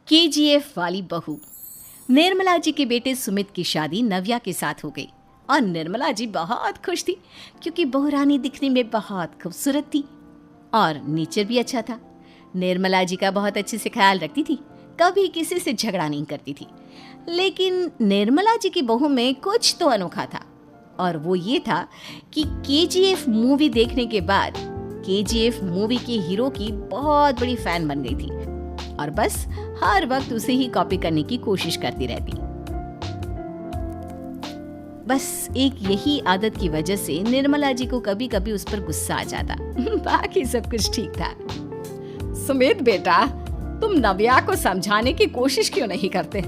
KGF वाली बहू। निर्मला जी के बेटे सुमित की शादी नव्या के साथ हो गई और निर्मला जी बहुत खुश थी क्योंकि बहू रानी दिखने में बहुत खूबसूरत थी और नेचर भी अच्छा था। निर्मला जी का बहुत अच्छे से ख्याल रखती थी, कभी किसी से झगड़ा नहीं करती थी। लेकिन निर्मला जी की बहू में कुछ तो अनोखा था और वो ये था कि केजीएफ मूवी देखने के बाद केजीएफ मूवी के हीरो की बहुत बड़ी फैन बन गई थी और बस हर वक्त उसे ही कॉपी करने की कोशिश करती रहती। बस एक यही आदत की वजह से निर्मला जी को कभी कभी उस पर गुस्सा आ जाता। बाकी सब कुछ ठीक था। सुमित बेटा, तुम नव्या को समझाने की कोशिश क्यों नहीं करते?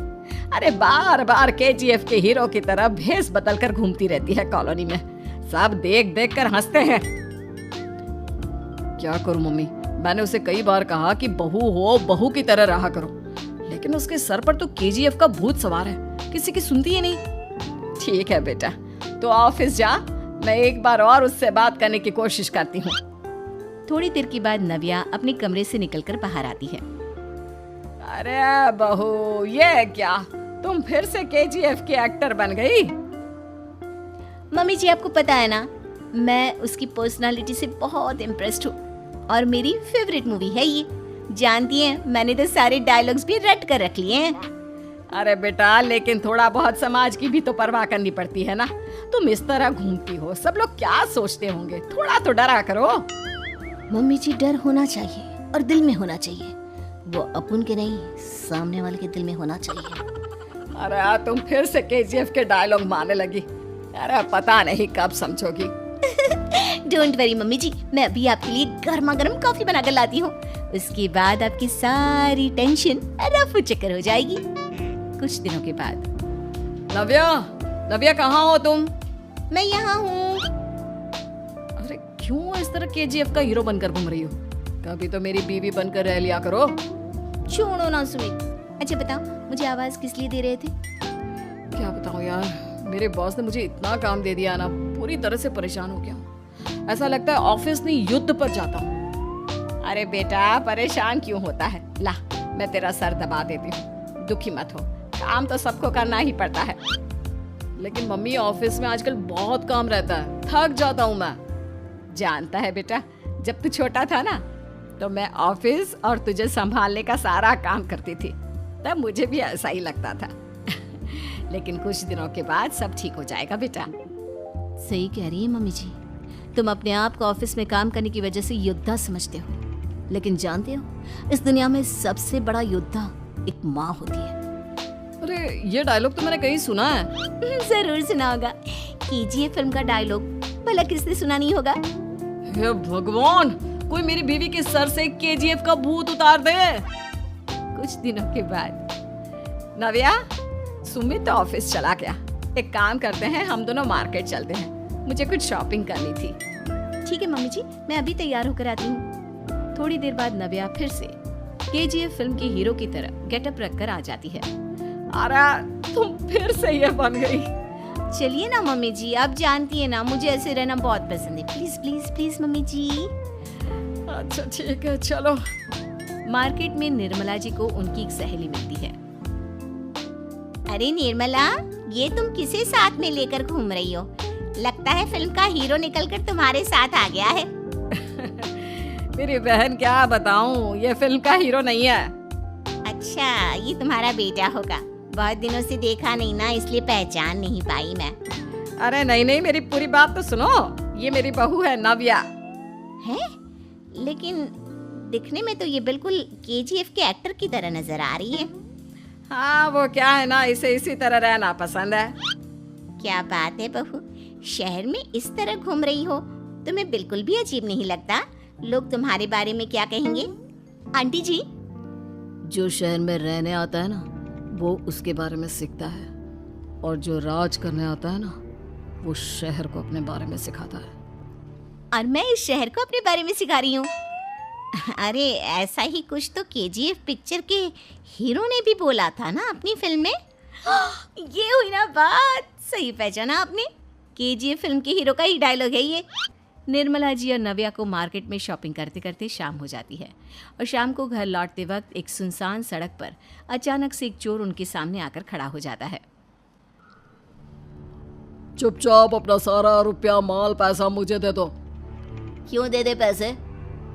अरे बार बार केजीएफ के हीरो की तरह भेस बदल कर घूमती रहती है कॉलोनी में। सब देख देख कर हंसते हैं। क्या करूं मम्मी, मैंने उसे कई बार कहा कि बहू हो, बहू की तरह रहा करो, लेकिन उसके सर पर तो केजीएफ का भूत सवार है, किसी की सुनती ही नहीं। ठीक है बेटा, तो ऑफिस जा, मैं एक बार और उससे बात करने की कोशिश करती हूँ। थोड़ी देर के बाद नव्या अपने कमरे से निकलकर बाहर आती है। अरे बहू, ये क्या, तुम फिर से केजीएफ की एक्टर बन गई? मम्मी जी, आपको पता है ना, मैं उसकी पर्सनालिटी से बहुत इम्प्रेस्ड हूँ और मेरी फेवरेट मूवी है ये। जानती हैं, मैंने तो सारे डायलॉग्स भी रट कर रख लिए हैं। अरे बेटा, लेकिन थोड़ा बहुत समाज की भी तो परवाह करनी पड़ती है ना। तुम इस तरह घूमती हो, सब लोग क्या सोचते होंगे, थोड़ा तो डरा करो। मम्मी जी, डर होना चाहिए और दिल में होना चाहिए, वो अपन के नहीं, सामने वाले के दिल में होना चाहिए। अरे तुम फिर से केजीएफ के डायलॉग मारने लगी। अरे पता नहीं कब समझोगी। डोंट वरी मम्मी जी, मैं अभी आपके लिए गर्मा गर्म कॉफी बनाकर लाती हूँ। उसके बाद आपकी सारी टेंशन रफू चक्कर हो जाएगी। कुछ दिनों के बाद। नव्या, नव्या कहाँ हो तुम? मैं यहाँ हूँ। अरे क्यों इस तरह केजीएफ का हीरो बनकर घूम रही हो? कभी तो मेरी बीवी बनकर रह लिया करो। छोड़ो ना सुमित। अच्छा बताओ, मुझे आवाज किस लिए दे रहे थे? क्या बताऊँ यार, मेरे बॉस ने मुझे इतना काम दे दिया ना, पूरी तरह से परेशान हो गया हूँ। ऐसा लगता है ऑफिस में युद्ध पर जाता हूँ। अरे बेटा, परेशान क्यों होता है? ला, मैं तेरा सर दबा देती हूँ, दुखी मत हो, काम तो सबको करना ही पड़ता है। लेकिन मम्मी, ऑफिस में आजकल बहुत काम रहता है, थक जाता हूँ मैं। जानता है बेटा, जब तू छोटा था ना, तो मैं ऑफिस और तुझे संभालने का सारा काम करती थी, तब मुझे भी ऐसा ही लगता था। लेकिन कुछ दिनों के बाद सब ठीक हो जाएगा बेटा। सही कह रही है मम्मी जी, तुम अपने आप को ऑफिस में काम करने की वजह से योद्धा समझते हो, लेकिन जानते हो, इस दुनिया में सबसे बड़ा योद्धा एक माँ होती है। अरे ये डायलॉग तो मैंने कहीं सुना है। जरूर सुना होगा, केजीएफ फिल्म का डायलॉग, भला किसने सुना नहीं होगा? हे भगवान, कोई मेरी बीवी के सर से केजीएफ का भूत उतार दे। कुछ दिनों के बाद। नव्या, सुमित ऑफिस चला गया, एक काम करते हैं, हम दोनों मार्केट चलते हैं, मुझे कुछ शॉपिंग करनी थी। ठीक है मम्मी जी, मैं अभी तैयार होकर आती हूँ। थोड़ी देर बाद नव्या फिर से केजीएफ फिल्म के हीरो की तरह गेटअप रखकर आ जाती है। अरे तुम फिर से ये बन गई। चलिए ना मम्मी जी, आप जानती है ना, मुझे ऐसे रहना बहुत पसंद है। प्लीज प्लीज प्लीज मम्मी जी। अच्छा ठीक है, चलो। मार्केट में निर्मला जी को उनकी एक सहेली मिलती है। अरे निर्मला, ये तुम किसे साथ में लेकर घूम रही हो? लगता है फिल्म का हीरो निकलकर तुम्हारे साथ आ गया है। मेरी बहन, क्या बताऊं, ये फिल्म का हीरो नहीं है। अच्छा, ये तुम्हारा बेटा होगा, बहुत दिनों से देखा नहीं ना, इसलिए पहचान नहीं पाई मैं। अरे नहीं नहीं, मेरी पूरी बात तो सुनो, ये मेरी बहू है नव्या। है? लेकिन दिखने में तो ये बिल्कुल केजीएफ के एक्टर की तरह नजर आ रही है। हाँ, वो क्या है ना, इसे इसी तरह रहना पसंद है। क्या बात है बहू, शहर में इस तरह घूम रही हो, तुम्हें बिल्कुल भी अजीब नहीं लगता? लोग तुम्हारे बारे में क्या कहेंगे? आंटी जी, जो शहर में रहने आता है ना, वो उसके बारे में सीखता है, और जो राज करने आता है ना, वो शहर को अपने बारे में सिखाता है। और मैं इस शहर को अपने बारे में सिखा रही हूँ। अरे ऐसा ही कुछ तो केजीएफ पिक्चर के हीरो ने भी बोला था ना अपनी फिल्म में। ये हुई ना बात, सही पहचाना आपने, केजीएफ फिल्म के हीरो का ही डायलॉग है ये। निर्मला जी और नव्या को मार्केट में शॉपिंग करते करते शाम हो जाती है और शाम को घर लौटते वक्त एक सुनसान सड़क पर अचानक से एक चोर उनके सामने आकर खड़ा हो जाता है। चुपचाप अपना सारा रुपया माल पैसा मुझे दे दो। क्यों दे दे पैसे?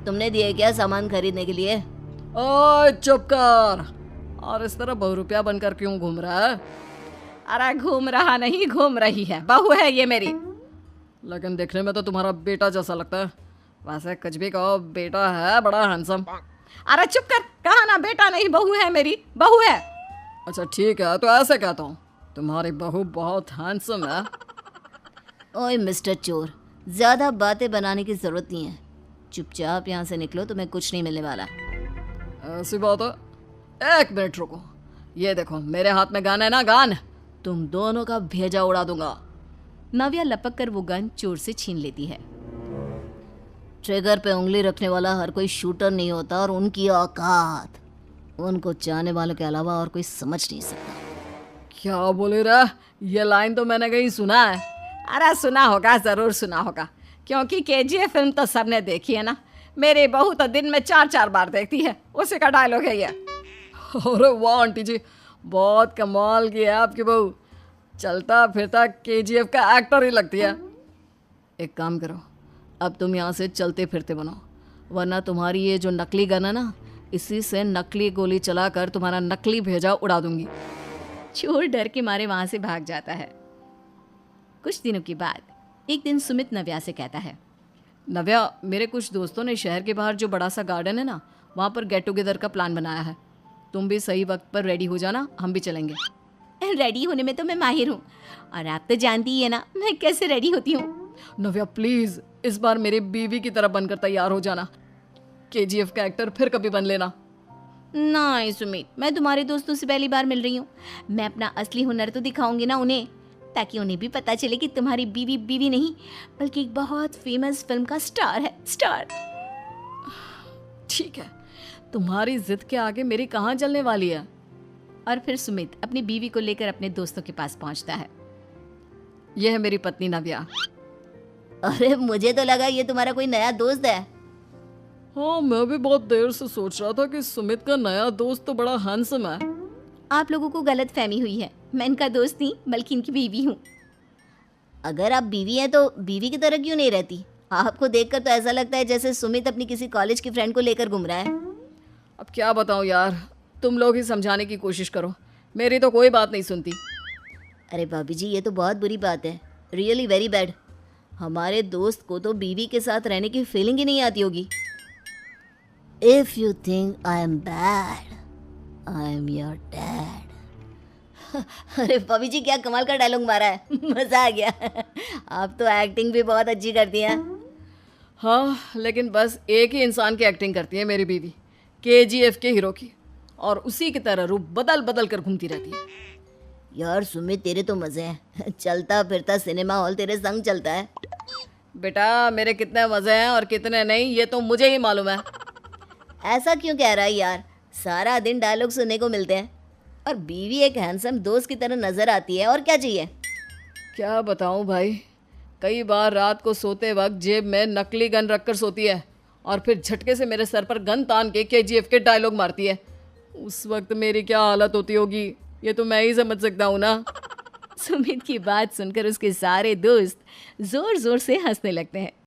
तुमने दिए क्या सामान खरीदने के लिए? ओए चुप कर। और इस तरह बहुरुपया बनकर क्यों घूम रहा है? अरे घूम रहा नहीं, घूम रही है, बहू है ये मेरी। लेकिन देखने में तो तुम्हारा बेटा जैसा लगता है। वैसे कुछ भी कहो, बेटा है बड़ा हैंडसम। अरे चुप कर, कहा ना बेटा नहीं, बहू है मेरी, बहू है। अच्छा ठीक है, तो ऐसे कहता हूँ, तुम्हारी बहू बहुत हैंडसम है। ओए मिस्टर चोर, ज्यादा बातें बनाने की जरूरत नहीं है, चुपचाप यहाँ से निकलो, तुम्हें कुछ नहीं मिलने वाला। ऐसी बात है? एक मिनट रुको, ये देखो मेरे हाथ में गन है ना, गन, तुम दोनों का भेजा उड़ा दूंगा। नव्या लपक कर वो गन चोर से छीन लेती है। ट्रिगर पे उंगली रखने वाला हर कोई शूटर नहीं होता, और उनकी औकात उनको चाहने वालों के अलावा और कोई समझ नहीं सकता। क्या बोले रे? ये लाइन तो मैंने कहीं सुना है। अरे सुना होगा, जरूर सुना होगा, क्योंकि केजीएफ फिल्म तो सबने देखी है ना। मेरी बहू तो दिन में 4-4 बार देखती है, उसी का डायलॉग है ये। अरे वाह आंटी जी, बहुत कमाल की है आपकी बहू। चलता फिरता केजीएफ का एक्टर ही लगती है। एक काम करो, अब तुम यहाँ से चलते फिरते बनो, वरना तुम्हारी ये जो नकली गन है ना, इसी से नकली गोली चलाकर तुम्हारा नकली भेजा उड़ा दूंगी। चोर डर के मारे वहां से भाग जाता है। कुछ दिनों के बाद एक दिन सुमित नव्या से कहता है, नव्या, मेरे कुछ दोस्तों ने शहर के बाहर जो बड़ा सा गार्डन है ना, वहाँ पर गेट टुगेदर का प्लान बनाया है। तुम भी सही वक्त पर रेडी हो जाना, हम भी चलेंगे। रेडी होने में तो मैं माहिर हूँ, और आप तो जानती ही है ना मैं कैसे रेडी होती हूँ। नव्या प्लीज, इस बार मेरी बीवी की तरह बनकर तैयार हो जाना। केजीएफ का एक्टर फिर कभी बन लेना। नहीं सुमित, मैं तुम्हारे दोस्तों से पहली बार मिल रही हूँ, मैं अपना असली हुनर तो दिखाऊंगी ना उन्हें, ताकि उन्हें भी पता चले कि तुम्हारी बीवी बीवी नहीं बल्कि एक बहुत फेमस फिल्म का स्टार है, स्टार। ठीक है, तुम्हारी जिद के आगे मेरी कहाँ जलने वाली है। और फिर सुमित अपनी बीवी को लेकर अपने दोस्तों के पास पहुंचता है। यह है मेरी पत्नी नव्या। अरे मुझे तो लगा ये तुम्हारा कोई नया दोस्त है। हाँ, मैं भी बहुत देर से सोच रहा था कि सुमित का नया दोस्त तो बड़ा हैंडसम है। आप लोगों को गलत फहमी हुई है, मैं इनका दोस्त नहीं बल्कि इनकी बीवी हूँ। अगर आप बीवी हैं तो बीवी की तरह क्यों नहीं रहती? आपको देखकर तो ऐसा लगता है जैसे सुमित अपनी किसी कॉलेज की फ्रेंड को लेकर घूम रहा है। अब क्या बताऊँ यार, तुम लोग ही समझाने की कोशिश करो, मेरी तो कोई बात नहीं सुनती। अरे भाभी जी, ये तो बहुत बुरी बात है, रियली वेरी बैड। हमारे दोस्त को तो बीवी के साथ रहने की फीलिंग ही नहीं आती होगी। If you think I am bad, I am your dad. अरे भाभी जी, क्या कमाल का डायलॉग मारा है, मजा आ गया। आप तो एक्टिंग भी बहुत अच्छी करती हैं। हाँ, लेकिन बस एक ही इंसान की एक्टिंग करती है मेरी बीवी, केजीएफ के हीरो की, और उसी की तरह रूप बदल बदल कर घूमती रहती है। यार सुमित, तेरे तो मजे हैं, चलता फिरता सिनेमा हॉल तेरे संग चलता है। बेटा, मेरे कितने मजे हैं और कितने नहीं ये तो मुझे ही मालूम है। ऐसा क्यों कह रहा है यार, सारा दिन डायलॉग सुनने को मिलते हैं, और बीवी एक हैंडसम दोस्त की तरह नजर आती है, और क्या चाहिए? क्या बताऊं भाई, कई बार रात को सोते वक्त जेब में नकली गन रखकर सोती है और फिर झटके से मेरे सर पर गन तान के केजीएफ के डायलॉग मारती है। उस वक्त मेरी क्या हालत होती होगी ये तो मैं ही समझ सकता हूँ ना। सुमित की बात सुनकर उसके सारे दोस्त जोर जोर से हंसने लगते हैं।